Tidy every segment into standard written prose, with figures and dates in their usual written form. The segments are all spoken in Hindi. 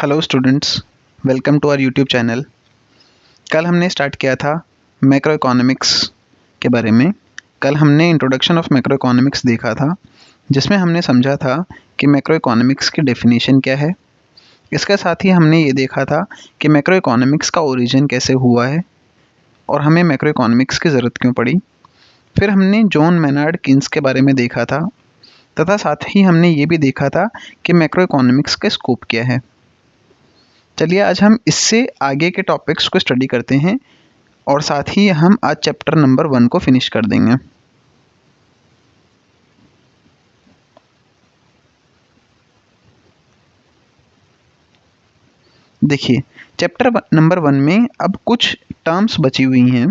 Hello students, welcome to our YouTube channel. कल हमने स्टार्ट किया था मैक्रो इकोनॉमिक्स के बारे में। कल हमने इंट्रोडक्शन ऑफ मैक्रो इकोनॉमिक्स देखा था, जिसमें हमने समझा था कि मैक्रो इकोनॉमिक्स की डेफिनेशन क्या है। इसके साथ ही हमने ये देखा था कि मैक्रो इकोनॉमिक्स का ओरिजिन कैसे हुआ है और हमें मैक्रो इकोनॉमिक्स की ज़रूरत क्यों पड़ी। फिर हमने जॉन मेनार्ड कीन्स के बारे में देखा था, तथा साथ ही हमने ये भी देखा था कि मैक्रो इकोनॉमिक्स का स्कोप क्या है। चलिए आज हम इससे आगे के टॉपिक्स को स्टडी करते हैं और साथ ही हम आज चैप्टर नंबर 1 को फिनिश कर देंगे। देखिए, चैप्टर नंबर 1 में अब कुछ टर्म्स बची हुई हैं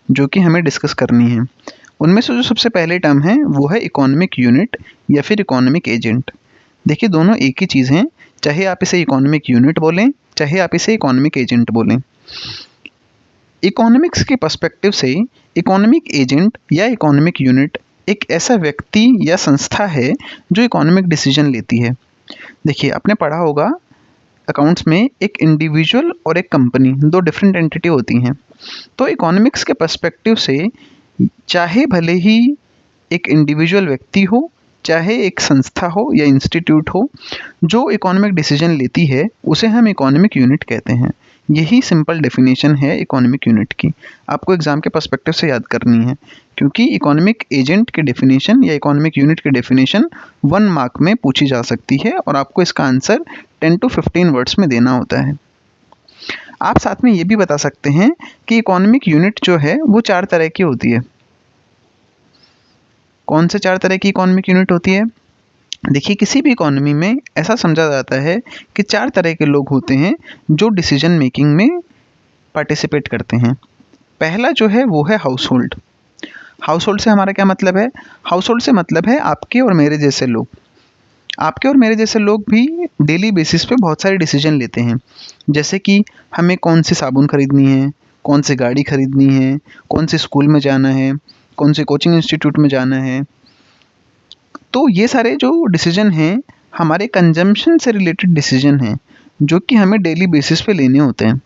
जो कि हमें डिस्कस करनी है। उनमें से जो सबसे पहले टर्म है वो है इकोनॉमिक यूनिट या फिर इकोनॉमिक एजेंट। देखिए, दोनों एक ही चीज़ हैं, चाहे आप इसे इकोनॉमिक यूनिट बोलें चाहे आप इसे इकोनॉमिक एजेंट बोलें। इकोनॉमिक्स के पर्सपेक्टिव से इकोनॉमिक एजेंट या इकोनॉमिक यूनिट एक ऐसा व्यक्ति या संस्था है जो इकोनॉमिक डिसीजन लेती है। देखिए, आपने पढ़ा होगा अकाउंट्स में एक इंडिविजुअल और एक कंपनी, दो डिफरेंट एंटिटी होती हैं। तो इकोनॉमिक्स के पर्सपेक्टिव से चाहे भले ही एक इंडिविजुअल व्यक्ति हो, चाहे एक संस्था हो या इंस्टीट्यूट हो, जो इकोनॉमिक डिसीजन लेती है उसे हम इकोनॉमिक यूनिट कहते हैं। यही सिंपल डेफिनेशन है इकोनॉमिक यूनिट की। आपको एग्जाम के पर्सपेक्टिव से याद करनी है, क्योंकि इकोनॉमिक एजेंट की डेफिनेशन या इकोनॉमिक यूनिट की डेफिनेशन 1 मार्क में पूछी जा सकती है और आपको इसका आंसर 10 to 15 वर्ड्स में देना होता है। आप साथ में ये भी बता सकते हैं कि इकोनॉमिक यूनिट जो है वो 4 तरह की होती है। कौन से 4 तरह की इकोनॉमिक यूनिट होती है? देखिए, किसी भी इकोनॉमी में ऐसा समझा जाता है कि 4 तरह के लोग होते हैं जो डिसीजन मेकिंग में पार्टिसिपेट करते हैं। पहला जो है वो है हाउस होल्ड। हाउस होल्ड से हमारा क्या मतलब है? हाउस होल्ड से मतलब है आपके और मेरे जैसे लोग। आपके और मेरे जैसे लोग भी डेली बेसिस पे बहुत सारे डिसीजन लेते हैं, जैसे कि हमें कौन सी साबुन खरीदनी है, कौन सी गाड़ी खरीदनी है, कौन से स्कूल में जाना है, कौन से कोचिंग इंस्टीट्यूट में जाना है। तो ये सारे जो डिसीजन हैं हमारे कंजम्पशन से रिलेटेड डिसीजन हैं, जो कि हमें डेली बेसिस पे लेने होते हैं।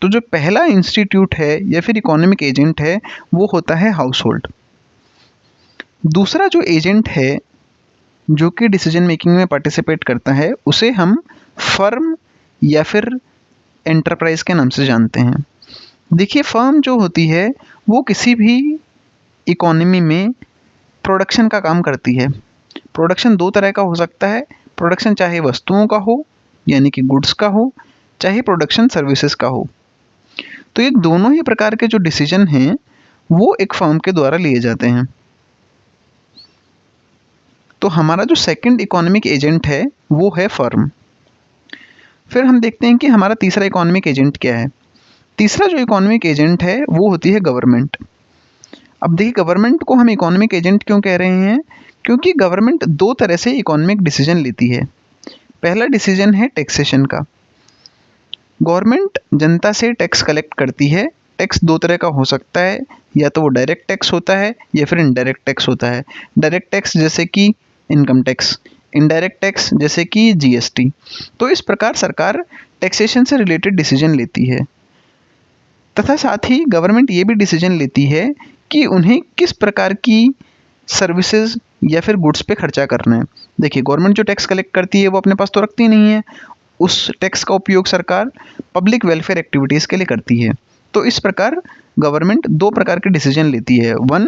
तो जो पहला इंस्टीट्यूट है या फिर इकोनॉमिक एजेंट है वो होता है हाउस होल्ड। दूसरा जो एजेंट है जो कि डिसीजन मेकिंग में पार्टिसिपेट करता है उसे हम फर्म या फिर एंटरप्राइज के नाम से जानते हैं। देखिए, फर्म जो होती है वो किसी भी इकोनॉमी में प्रोडक्शन का काम करती है। प्रोडक्शन 2 तरह का हो सकता है। प्रोडक्शन चाहे वस्तुओं का हो यानी कि गुड्स का हो, चाहे प्रोडक्शन सर्विसेज का हो। तो ये दोनों ही प्रकार के जो डिसीजन हैं वो एक फर्म के द्वारा लिए जाते हैं। तो हमारा जो सेकंड इकोनॉमिक एजेंट है वो है फर्म। फिर हम देखते हैं कि हमारा तीसरा इकोनॉमिक एजेंट क्या है। तीसरा जो इकोनॉमिक एजेंट है वो होती है गवर्नमेंट। अब देखिए, गवर्नमेंट को हम इकोनॉमिक एजेंट क्यों कह रहे हैं? क्योंकि गवर्नमेंट 2 तरह से इकोनॉमिक डिसीजन लेती है। पहला डिसीजन है टैक्सेशन का। गवर्नमेंट जनता से टैक्स कलेक्ट करती है। टैक्स 2 तरह का हो सकता है, या तो वो डायरेक्ट टैक्स होता है या फिर इनडायरेक्ट टैक्स होता है। डायरेक्ट टैक्स जैसे कि इनकम टैक्स, इनडायरेक्ट टैक्स जैसे कि जीएसटी। तो इस प्रकार सरकार टैक्सेशन से रिलेटेड डिसीजन लेती है, तथा साथ ही गवर्नमेंट ये भी डिसीजन लेती है कि उन्हें किस प्रकार की सर्विसेज या फिर गुड्स पे खर्चा करना है। देखिए, गवर्नमेंट जो टैक्स कलेक्ट करती है वो अपने पास तो रखती नहीं है, उस टैक्स का उपयोग सरकार पब्लिक वेलफेयर एक्टिविटीज़ के लिए करती है। तो इस प्रकार गवर्नमेंट 2 प्रकार के डिसीजन लेती है। 1,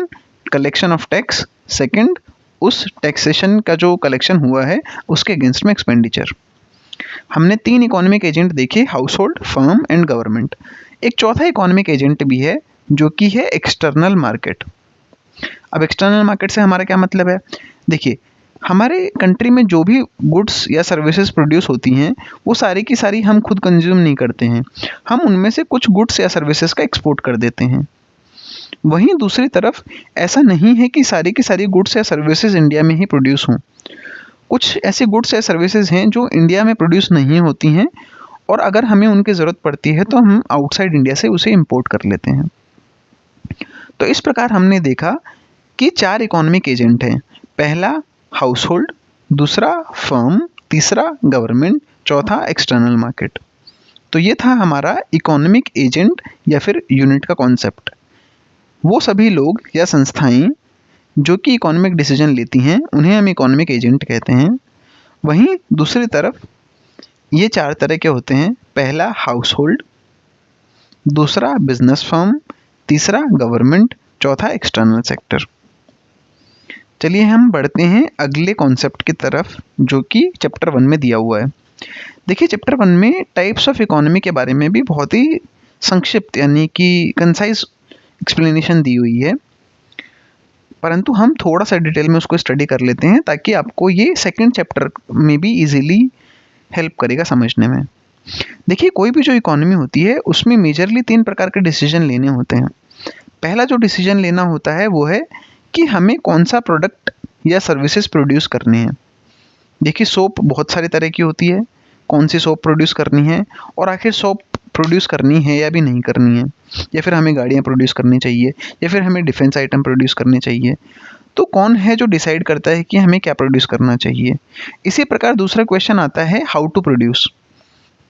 कलेक्शन ऑफ टैक्स। सेकंड, उस टैक्सेशन का जो कलेक्शन हुआ है उसके अगेंस्ट में एक्सपेंडिचर। हमने 3 इकोनॉमिक एजेंट देखे, house hold, firm and government. एक चौथा इकोनॉमिक एजेंट भी है जो कि है एक्सटर्नल मार्केट। अब एक्सटर्नल मार्केट से हमारा क्या मतलब है? देखिए, हमारे कंट्री में जो भी गुड्स या सर्विसेज प्रोड्यूस होती हैं वो सारी की सारी हम खुद कंज्यूम नहीं करते हैं, हम उनमें से कुछ गुड्स या सर्विसेज का एक्सपोर्ट कर देते हैं। वहीं दूसरी तरफ ऐसा नहीं है कि सारी की सारी गुड्स या सर्विसेज इंडिया में ही प्रोड्यूस हों। कुछ ऐसी गुड्स या सर्विसेज हैं जो इंडिया में प्रोड्यूस नहीं होती हैं, और अगर हमें उनकी ज़रूरत पड़ती है तो हम आउटसाइड इंडिया से उसे इंपोर्ट कर लेते हैं। तो इस प्रकार हमने देखा कि 4 इकोनॉमिक एजेंट हैं। पहला हाउस होल्ड, दूसरा फर्म, तीसरा गवर्नमेंट, चौथा एक्सटर्नल मार्केट। तो ये था हमारा इकोनॉमिक एजेंट या फिर यूनिट का कॉन्सेप्ट। वो सभी लोग या संस्थाएं जो कि इकोनॉमिक डिसीजन लेती हैं उन्हें हम इकोनॉमिक एजेंट कहते हैं। वहीं दूसरी तरफ ये 4 तरह के होते हैं। पहला हाउस होल्ड, दूसरा बिजनेस फर्म, तीसरा गवर्नमेंट, चौथा एक्सटर्नल सेक्टर। चलिए हम बढ़ते हैं अगले कॉन्सेप्ट की तरफ जो कि चैप्टर 1 में दिया हुआ है। देखिए चैप्टर 1 में टाइप्स ऑफ इकोनॉमी के बारे में भी बहुत ही संक्षिप्त यानी कि कंसाइज एक्सप्लेनेशन दी हुई है, परंतु हम थोड़ा सा डिटेल में उसको स्टडी कर लेते हैं ताकि आपको ये सेकंड चैप्टर में भी इजीली हेल्प करेगा समझने में। देखिए कोई भी जो इकोनॉमी होती है उसमें मेजरली 3 प्रकार के डिसीजन लेने होते हैं। पहला जो डिसीजन लेना होता है वो है कि हमें कौन सा प्रोडक्ट या सर्विसेज प्रोड्यूस करने हैं। देखिए सोप बहुत सारे तरह की होती है, कौन सी सोप प्रोड्यूस करनी है और आखिर सोप प्रोड्यूस करनी है या भी नहीं करनी है, या फिर हमें गाड़ियाँ प्रोड्यूस करनी चाहिए या फिर हमें डिफेंस आइटम प्रोड्यूस करने चाहिए। तो कौन है जो डिसाइड करता है कि हमें क्या प्रोड्यूस करना चाहिए। इसी प्रकार दूसरा क्वेश्चन आता है हाउ टू प्रोड्यूस,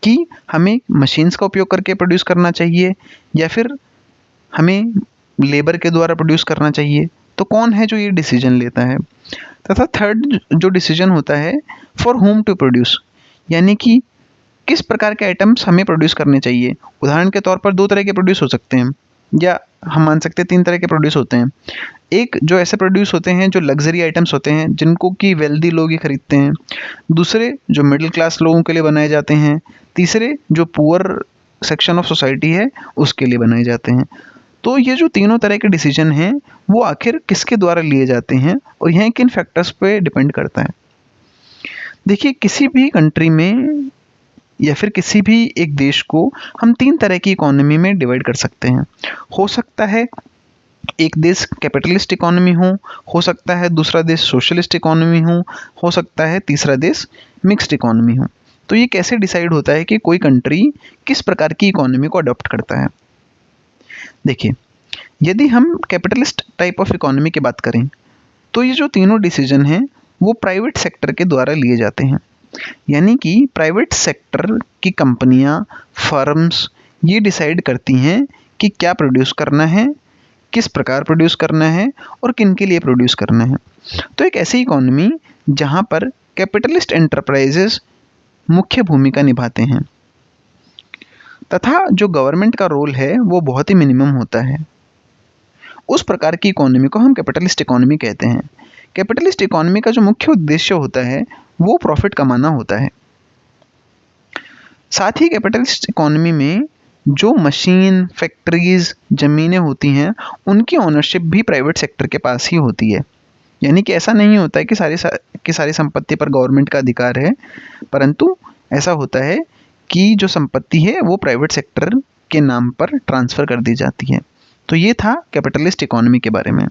कि हमें मशीन्स का उपयोग करके प्रोड्यूस करना चाहिए या फिर हमें लेबर के द्वारा प्रोड्यूस करना चाहिए। तो कौन है जो ये डिसीजन लेता है। तथा थर्ड जो डिसीजन होता है फॉर होम टू प्रोड्यूस, यानी कि किस प्रकार के आइटम्स हमें प्रोड्यूस करने चाहिए। उदाहरण के तौर पर 2 तरह के प्रोड्यूस हो सकते हैं, या हम मान सकते हैं 3 तरह के प्रोड्यूस होते हैं। एक जो ऐसे प्रोड्यूस होते हैं जो लग्जरी आइटम्स होते हैं जिनको कि वेल्दी लोग ही खरीदते हैं। दूसरे जो मिडिल क्लास लोगों के लिए बनाए जाते हैं। तीसरे जो पुअर सेक्शन ऑफ सोसाइटी है उसके लिए बनाए जाते हैं। तो ये जो तीनों तरह के डिसीजन हैं वो आखिर किसके द्वारा लिए जाते हैं और यह किन फैक्टर्स पे डिपेंड करता है। देखिए किसी भी कंट्री में या फिर किसी भी एक देश को हम 3 तरह की इकोनॉमी में डिवाइड कर सकते हैं। हो सकता है एक देश कैपिटलिस्ट इकोनॉमी हो सकता है दूसरा देश सोशलिस्ट इकोनॉमी हो सकता है तीसरा देश मिक्स्ड इकोनॉमी हो। तो ये कैसे डिसाइड होता है कि कोई कंट्री किस प्रकार की इकोनॉमी को अडॉप्ट करता है। देखिए यदि हम कैपिटलिस्ट टाइप ऑफ इकोनॉमी की बात करें तो ये जो तीनों डिसीजन हैं वो प्राइवेट सेक्टर के द्वारा लिए जाते हैं। यानी कि प्राइवेट सेक्टर की कंपनियां, फर्म्स ये डिसाइड करती हैं कि क्या प्रोड्यूस करना है, किस प्रकार प्रोड्यूस करना है और किन के लिए प्रोड्यूस करना है। तो एक ऐसी इकोनॉमी जहां पर कैपिटलिस्ट एंटरप्राइजेस मुख्य भूमिका निभाते हैं तथा जो गवर्नमेंट का रोल है वो बहुत ही मिनिमम होता है, उस प्रकार की इकोनॉमी को हम कैपिटलिस्ट इकोनॉमी कहते हैं। कैपिटलिस्ट इकोनॉमी का जो मुख्य उद्देश्य होता है वो प्रॉफिट कमाना होता है। साथ ही कैपिटलिस्ट इकोनॉमी में जो मशीन, फैक्ट्रीज, ज़मीनें होती हैं उनकी ओनरशिप भी प्राइवेट सेक्टर के पास ही होती है। यानी कि ऐसा नहीं होता है कि सारी संपत्ति पर गवर्नमेंट का अधिकार है, परंतु ऐसा होता है कि जो संपत्ति है वो प्राइवेट सेक्टर के नाम पर ट्रांसफ़र कर दी जाती है। तो ये था कैपिटलिस्ट इकोनॉमी के बारे में।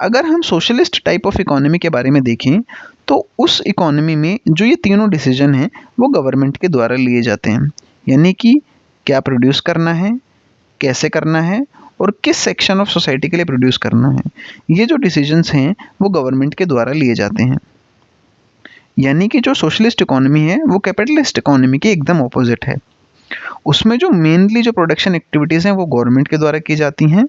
अगर हम सोशलिस्ट टाइप ऑफ इकोनॉमी के बारे में देखें तो उस इकोनॉमी में जो ये तीनों डिसीजन हैं वो गवर्नमेंट के द्वारा लिए जाते हैं। यानी कि क्या प्रोड्यूस करना है, कैसे करना है और किस सेक्शन ऑफ सोसाइटी के लिए प्रोड्यूस करना है, ये जो डिसीजंस हैं वो गवर्नमेंट के द्वारा लिए जाते हैं। यानी कि जो सोशलिस्ट इकोनॉमी है वो कैपिटलिस्ट इकोनॉमी के एकदम ऑपोजिट है। उसमें जो मेनली जो प्रोडक्शन एक्टिविटीज़ हैं वो गवर्नमेंट के द्वारा की जाती हैं।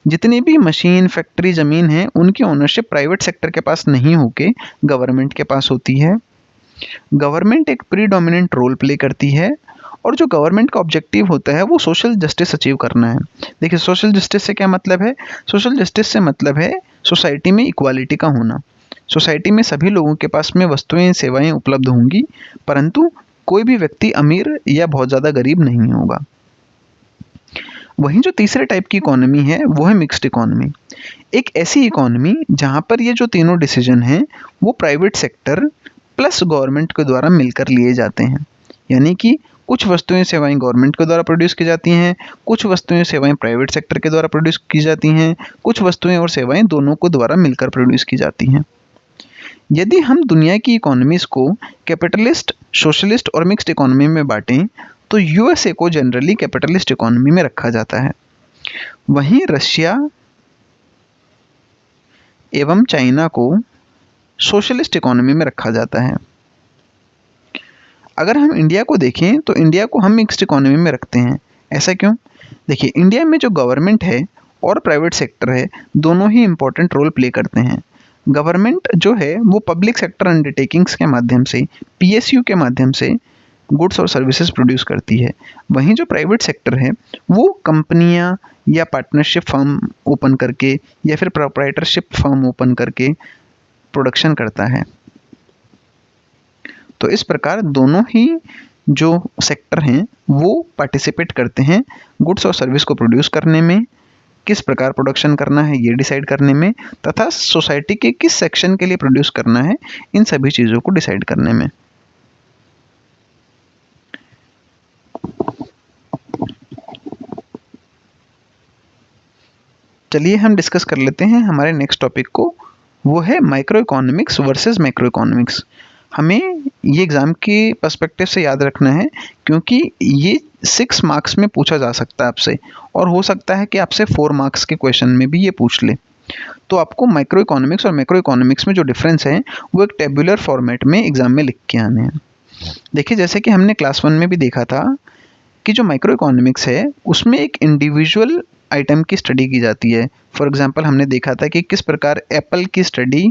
जितनी भी मशीन, फैक्ट्री, ज़मीन है उनकी ओनरशिप प्राइवेट सेक्टर के पास नहीं होके गवर्नमेंट के पास होती है। गवर्नमेंट एक प्रीडोमिनेंट रोल प्ले करती है और जो गवर्नमेंट का ऑब्जेक्टिव होता है वो सोशल जस्टिस अचीव करना है। देखिए सोशल जस्टिस से क्या मतलब है। सोशल जस्टिस से मतलब है सोसाइटी में इक्वालिटी का होना। सोसाइटी में सभी लोगों के पास में वस्तुएं, सेवाएं उपलब्ध होंगी, परंतु कोई भी व्यक्ति अमीर या बहुत ज़्यादा गरीब नहीं होगा। वहीं जो तीसरे टाइप की इकोनॉमी है वो है मिक्स्ड इकोनॉमी। एक ऐसी इकोनॉमी जहां पर ये जो तीनों डिसीजन हैं वो प्राइवेट सेक्टर प्लस गवर्नमेंट के द्वारा मिलकर लिए जाते हैं। यानी कि कुछ वस्तुएं, सेवाएं गवर्नमेंट के द्वारा प्रोड्यूस की जाती हैं, कुछ वस्तुएं, सेवाएं प्राइवेट सेक्टर के द्वारा प्रोड्यूस की जाती हैं, कुछ वस्तुएं और सेवाएं दोनों को द्वारा मिलकर प्रोड्यूस की जाती हैं। यदि हम दुनिया की इकोनॉमीज को कैपिटलिस्ट, सोशलिस्ट और मिक्स्ड इकोनॉमी में बांटें तो यूएसए को जनरली कैपिटलिस्ट इकोनॉमी में रखा जाता है। वहीं रशिया एवं चाइना को सोशलिस्ट इकोनॉमी में रखा जाता है। अगर हम इंडिया को देखें तो इंडिया को हम मिक्स्ड इकोनॉमी में रखते हैं। ऐसा क्यों? देखिए, इंडिया में जो गवर्नमेंट है और प्राइवेट सेक्टर है, दोनों ही इम्पोर्टेंट रोल प्ले करते हैं। गवर्नमेंट जो है वो पब्लिक सेक्टर अंडरटेकिंग्स के माध्यम से, पीएसयू के माध्यम से गुड्स और सर्विसेज प्रोड्यूस करती है। वहीं जो प्राइवेट सेक्टर है वो कंपनियां या पार्टनरशिप फर्म ओपन करके या फिर प्रोप्राइटरशिप फर्म ओपन करके प्रोडक्शन करता है। तो इस प्रकार दोनों ही जो सेक्टर हैं वो पार्टिसिपेट करते हैं गुड्स और सर्विस को प्रोड्यूस करने में, किस प्रकार प्रोडक्शन करना है ये डिसाइड करने में, तथा सोसाइटी के किस सेक्शन के लिए प्रोड्यूस करना है इन सभी चीज़ों को डिसाइड करने में। चलिए हम डिस्कस कर लेते हैं हमारे नेक्स्ट टॉपिक को, वो है micro economics versus macro economics. हमें ये एग्ज़ाम के पर्सपेक्टिव से याद रखना है क्योंकि ये 6 मार्क्स में पूछा जा सकता है आपसे, और हो सकता है कि आपसे 4 मार्क्स के क्वेश्चन में भी ये पूछ ले। तो आपको माइक्रो इकोनॉमिक्स और मैक्रो इकोनॉमिक्स में जो डिफरेंस है वो एक टेबुलर फॉर्मेट में एग्ज़ाम में लिख के आने हैं। देखिए, जैसे कि हमने क्लास 1 में भी देखा था कि जो माइक्रो इकोनॉमिक्स है उसमें एक इंडिविजुअल आइटम की स्टडी की जाती है। फॉर एग्जांपल हमने देखा था कि किस प्रकार एप्पल की स्टडी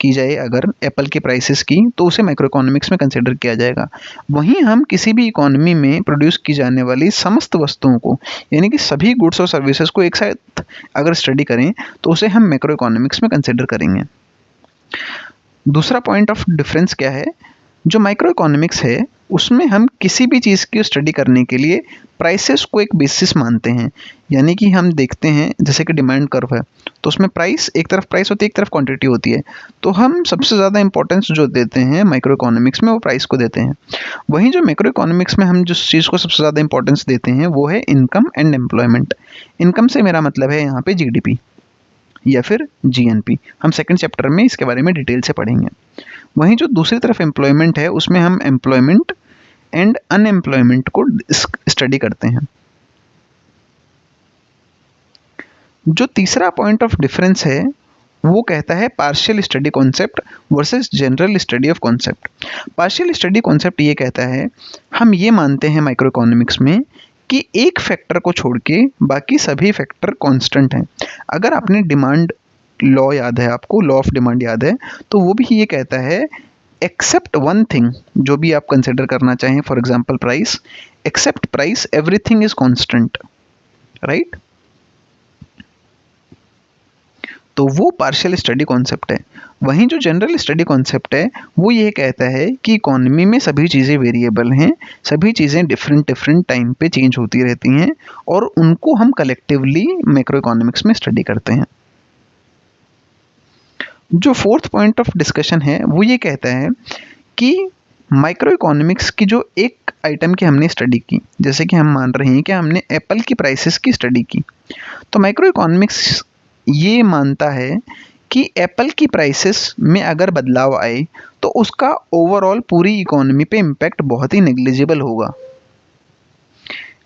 की जाए, अगर एप्पल के प्राइसेस की, तो उसे माइक्रो इकोनॉमिक्स में कंसिडर किया जाएगा। वहीं हम किसी भी इकोनॉमी में प्रोड्यूस की जाने वाली समस्त वस्तुओं को, यानी कि सभी गुड्स और सर्विसेज को एक साथ अगर स्टडी करें तो उसे हम मैक्रो इकोनॉमिक्स में कंसिडर करेंगे। दूसरा पॉइंट ऑफ डिफरेंस क्या है? जो माइक्रो इकोनॉमिक्स है उसमें हम किसी भी चीज़ की स्टडी करने के लिए प्राइसेस को एक बेसिस मानते हैं। यानी कि हम देखते हैं जैसे कि डिमांड कर्व है तो उसमें प्राइस, एक तरफ प्राइस होती है, एक तरफ क्वांटिटी होती है। तो हम सबसे ज़्यादा इंपॉर्टेंस जो देते हैं माइक्रो इकोनॉमिक्स में वो प्राइस को देते हैं। वहीं जो मैक्रो इकोनॉमिक्स में हम जिस चीज़ को सबसे ज़्यादा इंपॉर्टेंस देते हैं वो है इनकम एंड एम्प्लॉयमेंट। इनकम से मेरा मतलब है यहाँ पे जीडीपी या फिर जीएनपी। हम सेकंड चैप्टर में इसके बारे में डिटेल से पढ़ेंगे। वहीं जो दूसरी तरफ एम्प्लॉयमेंट है उसमें हम एम्प्लॉयमेंट एंड अनएम्प्लॉयमेंट को स्टडी करते हैं। जो तीसरा पॉइंट ऑफ डिफरेंस है वो कहता है partial study concept versus general study of concept. Partial study concept ये कहता है, हम ये मानते हैं माइक्रो इकोनॉमिक्स में कि एक फैक्टर को छोड़ के बाकी सभी फैक्टर कांस्टेंट हैं। अगर आपने डिमांड लॉ याद है, आपको लॉ ऑफ डिमांड याद है, तो वो भी ये कहता है एक्सेप्ट वन थिंग, जो भी आप कंसिडर करना चाहें, for example price, except price everything is constant, right? तो वो पार्शियल स्टडी कॉन्सेप्ट है। वहीं जो जनरल स्टडी कॉन्सेप्ट है वो ये कहता है कि इकोनॉमी में सभी चीज़ें वेरिएबल हैं, सभी चीज़ें डिफरेंट डिफरेंट टाइम पे चेंज होती रहती हैं और उनको हम कलेक्टिवली मैक्रो इकोनॉमिक्स में स्टडी करते हैं। जो फोर्थ पॉइंट ऑफ डिस्कशन है वो ये कहता है कि माइक्रो इकोनॉमिक्स की जो एक आइटम की हमने स्टडी की, जैसे कि हम मान रहे हैं कि हमने एप्पल की प्राइसेस की स्टडी की, तो माइक्रो इकोनॉमिक्स ये मानता है कि एप्पल की प्राइसेस में अगर बदलाव आए तो उसका ओवरऑल पूरी इकोनॉमी पे इम्पैक्ट बहुत ही नेग्लिजिबल होगा।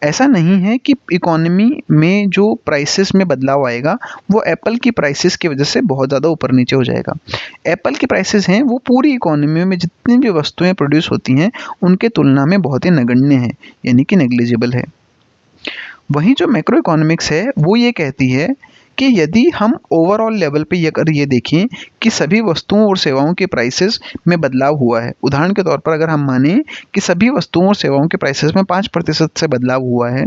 ऐसा नहीं है कि इकोनॉमी में जो प्राइसेस में बदलाव आएगा वो एप्पल की प्राइसेस की वजह से बहुत ज़्यादा ऊपर नीचे हो जाएगा। एप्पल की प्राइसेस हैं वो पूरी इकोनॉमी में जितनी भी वस्तुएं प्रोड्यूस होती हैं उनके तुलना में बहुत ही नगण्य है, यानी कि नेग्लिजिबल है। वहीं जो मैक्रो इकोनॉमिक्स है वो ये कहती है कि यदि हम ओवरऑल लेवल पे अगर ये देखें कि सभी वस्तुओं और सेवाओं के प्राइसेस में बदलाव हुआ है, उदाहरण के तौर पर अगर हम माने कि सभी वस्तुओं और सेवाओं के प्राइसेस में 5% से बदलाव हुआ है,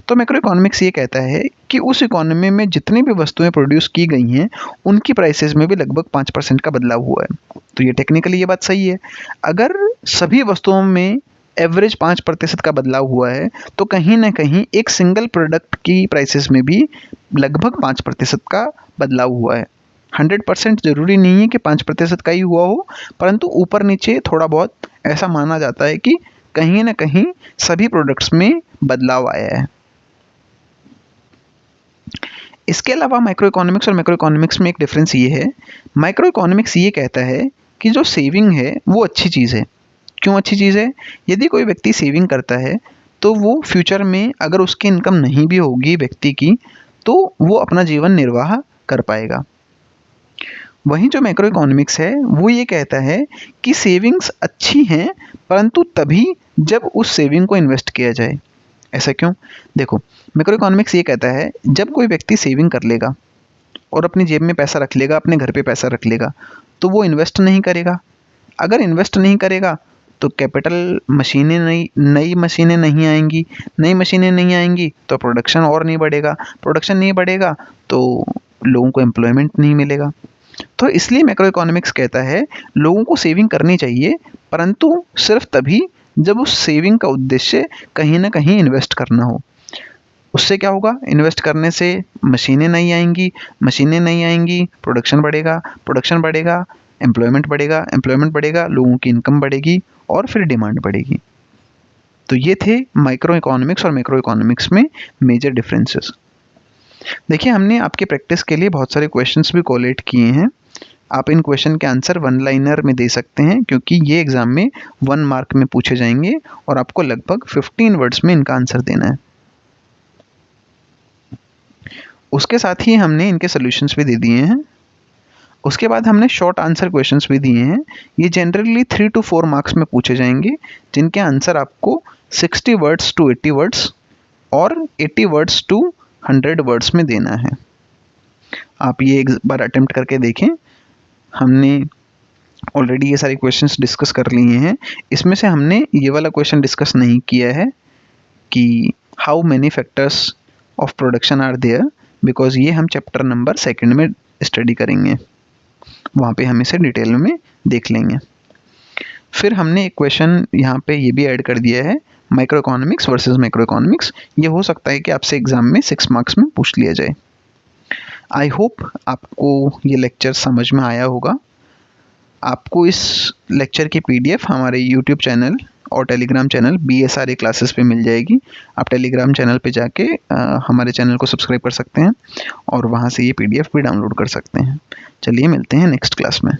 तो मैक्रो इकोनॉमिक्स ये कहता है कि उस इकोनॉमी में जितनी भी वस्तुएं प्रोड्यूस की गई हैं उनकी प्राइसेस में भी लगभग 5% का बदलाव हुआ है। तो ये टेक्निकली ये बात सही है। अगर सभी वस्तुओं में एवरेज 5% का बदलाव हुआ है तो कहीं ना कहीं एक सिंगल प्रोडक्ट की प्राइसेस में भी लगभग 5% का बदलाव हुआ है। 100% जरूरी नहीं है कि 5% का ही हुआ हो, परंतु ऊपर नीचे थोड़ा बहुत ऐसा माना जाता है कि कहीं ना कहीं सभी प्रोडक्ट्स में बदलाव आया है। इसके अलावा माइक्रो इकोनॉमिक्स और मैक्रो इकोनॉमिक्स में एक डिफरेंस ये है, माइक्रो इकोनॉमिक्स ये कहता है कि जो सेविंग है वो अच्छी चीज़ है। क्यों अच्छी चीज़ है? यदि कोई व्यक्ति सेविंग करता है तो वो फ्यूचर में अगर उसकी इनकम नहीं भी होगी व्यक्ति की तो वो अपना जीवन निर्वाह कर पाएगा। वहीं जो मैक्रो इकोनॉमिक्स है वो ये कहता है कि सेविंग्स अच्छी हैं, परंतु तभी जब उस सेविंग को इन्वेस्ट किया जाए। ऐसा क्यों? देखो, मैक्रो इकोनॉमिक्स ये कहता है जब कोई व्यक्ति सेविंग कर लेगा और अपनी जेब में पैसा रख लेगा, अपने घर पे पैसा रख लेगा, तो वो इन्वेस्ट नहीं करेगा। अगर इन्वेस्ट नहीं करेगा तो कैपिटल मशीनें नई मशीनें नहीं आएंगी, नई मशीनें नहीं आएंगी तो प्रोडक्शन और नहीं बढ़ेगा, प्रोडक्शन नहीं बढ़ेगा तो लोगों को एम्प्लॉयमेंट नहीं मिलेगा। तो इसलिए मैक्रो इकोनॉमिक्स कहता है लोगों को सेविंग करनी चाहिए, परंतु सिर्फ तभी जब उस सेविंग का उद्देश्य कहीं ना कहीं इन्वेस्ट करना हो। उससे क्या होगा? इन्वेस्ट करने से मशीनें नहीं आएंगी, मशीनें नहीं आएंगी, प्रोडक्शन बढ़ेगा, प्रोडक्शन बढ़ेगा, एम्प्लॉयमेंट बढ़ेगा, एम्प्लॉयमेंट बढ़ेगा, लोगों की इनकम बढ़ेगी और फिर डिमांड बढ़ेगी। तो ये थे माइक्रो इकोनॉमिक्स और मैक्रो इकोनॉमिक्स में मेजर डिफरेंसेस। देखिए, हमने आपके प्रैक्टिस के लिए बहुत सारे क्वेश्चंस भी कोलेट किए हैं। आप इन क्वेश्चन के आंसर वन लाइनर में दे सकते हैं, क्योंकि ये एग्जाम में 1 मार्क में पूछे जाएंगे और आपको लगभग 15 वर्ड्स में इनका आंसर देना है। उसके साथ ही हमने इनके सॉल्यूशंस भी दे दिए हैं। उसके बाद हमने शॉर्ट आंसर क्वेश्चंस भी दिए हैं। ये जनरली 3 to 4 मार्क्स में पूछे जाएंगे, जिनके आंसर आपको 60 वर्ड्स टू 80 वर्ड्स और 80 वर्ड्स टू 100 वर्ड्स में देना है। आप ये एक बार अटेम्प्ट करके देखें। हमने ऑलरेडी ये सारे क्वेश्चंस डिस्कस कर लिए हैं। इसमें से हमने ये वाला क्वेश्चन डिस्कस नहीं किया है कि how many factors of production are there, because ये हम चैप्टर नंबर 2 में स्टडी करेंगे, वहाँ पे हम इसे डिटेल में देख लेंगे। फिर हमने एक क्वेश्चन यहाँ पे ये भी ऐड कर दिया है, micro economics versus macro economics. ये हो सकता है कि आपसे एग्जाम में 6 मार्क्स में पूछ लिया जाए। आई होप आपको ये लेक्चर समझ में आया होगा। आपको इस लेक्चर की PDF हमारे YouTube चैनल और टेलीग्राम चैनल BSRA क्लासेस पे मिल जाएगी। आप टेलीग्राम चैनल पे जाके हमारे चैनल को सब्सक्राइब कर सकते हैं और वहाँ से ये PDF भी डाउनलोड कर सकते हैं। चलिए, मिलते हैं नेक्स्ट क्लास में।